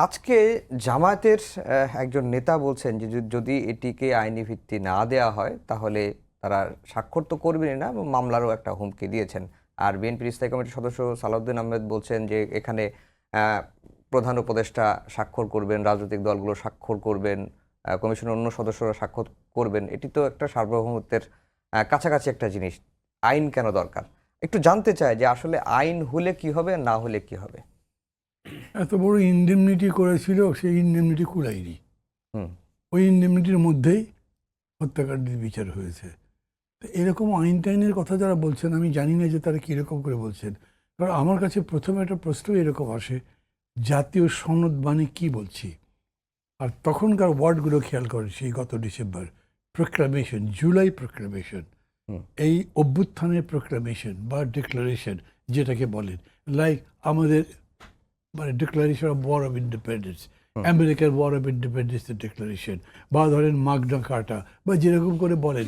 আজকে জামায়াতের একজন নেতা বলছেন যে যদি এটিকে আইনি ভিত্তি না দেয়া হয় তাহলে তারা স্বাক্ষর তো করবেনই না এবং মামলারও একটা হুমকি দিয়েছেন। আর বিএনপির স্থায়ী কমিটির সদস্য সালাউদ্দিন আহমেদ বলছেন যে এখানে আহ, প্রধান উপদেষ্টা স্বাক্ষর করবেন, রাজনৈতিক দলগুলো স্বাক্ষর করবেন, কমিশনের অন্য সদস্যরা স্বাক্ষর করবেন। এটি তো একটা সার্বভৌমত্বের কাছাকাছি একটা জিনিস। আইন কেন দরকার? একটু জানতে চাই যে আসলে আইন হলে কি হবে, না হলে কি হবে। এত বড় ইনডেমনিটি করেছিল, সেই ইনডেমনিটি কুলায়নি। হুম। ওই ইনডেমনিটির মধ্যেই হত্যাকাণ্ডের বিচার হয়েছে। তো এরকম আইন টাইনের কথা যারা বলছেন, আমি জানি না যে তারা কীরকম করে বলছেন। কারণ আমার কাছে প্রথমে একটা প্রশ্ন এরকম আসে, জাতীয় সনদ মানে কী বলছি। আর তখনকার ওয়ার্ডগুলো খেয়াল করেন, সেই গত ডিসেম্বর প্রোক্লামেশন, জুলাই প্রোক্লামেশন, হুম। এই অভ্যুত্থানের প্রোক্লামেশন বা ডিক্লারেশন যেটাকে বলেন, লাইক আমাদের মানে declaration of war of independence, আমেরিকার ওয়ার অফ ইন্ডিপেন্ডেন্সের ডিক্লারেশন, বা ধরেন মাগনা কার্টা, বা যেরকম করে বলেন,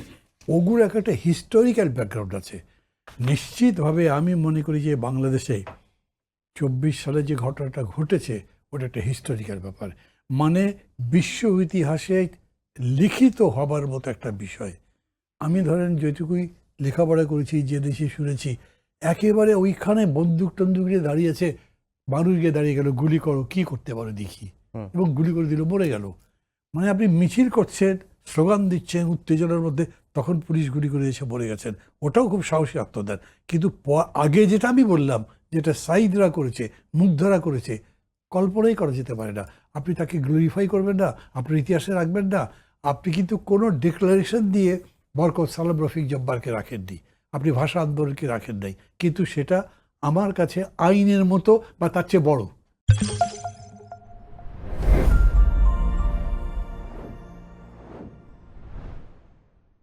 ওগুলো একটা হিস্টোরিক্যাল ব্যাকগ্রাউন্ড আছে। নিশ্চিতভাবে আমি মনে করি যে বাংলাদেশে 24 সালে যে ঘটনাটা ঘটেছে ওটা একটা হিস্টোরিক্যাল ব্যাপার, মানে বিশ্ব ইতিহাসে লিখিত হবার মতো একটা বিষয়। আমি ধরেন যেটুকুই লেখাপড়া করেছি, যে দেশে শুনেছি, একেবারে ওইখানে বন্দুক টন্দুক নিয়ে দাঁড়িয়েছে, মানুষ গিয়ে দাঁড়িয়ে গেল, গুলি করো, কি করতে পারো দেখি, এবং গুলি করে দিল, মরে গেল। মানে আপনি মিছিল করছেন, স্লোগান দিচ্ছেন উত্তেজনার মধ্যে, তখন পুলিশ গুলি করে এসে মরে গেছেন। ওটাও খুব সাহসী আত্মদান। কিন্তু আগে যেটা আমি বললাম, যেটা সাইদরা করেছে, মুগ্ধরা করেছে, কল্পনাই করা যেতে পারে না। আপনি তাকে গ্লোরিফাই করবেন না, আপনার ইতিহাসে রাখবেন না। আপনি কিন্তু কোনো ডিক্লারেশন দিয়ে বরকত সালাম রফিক জব্বারকে রাখেননি, আপনি ভাষা আন্দোলনকে রাখেন নাই, কিন্তু সেটা আমার কাছে আইনের মতো বা তার চেয়ে বড়।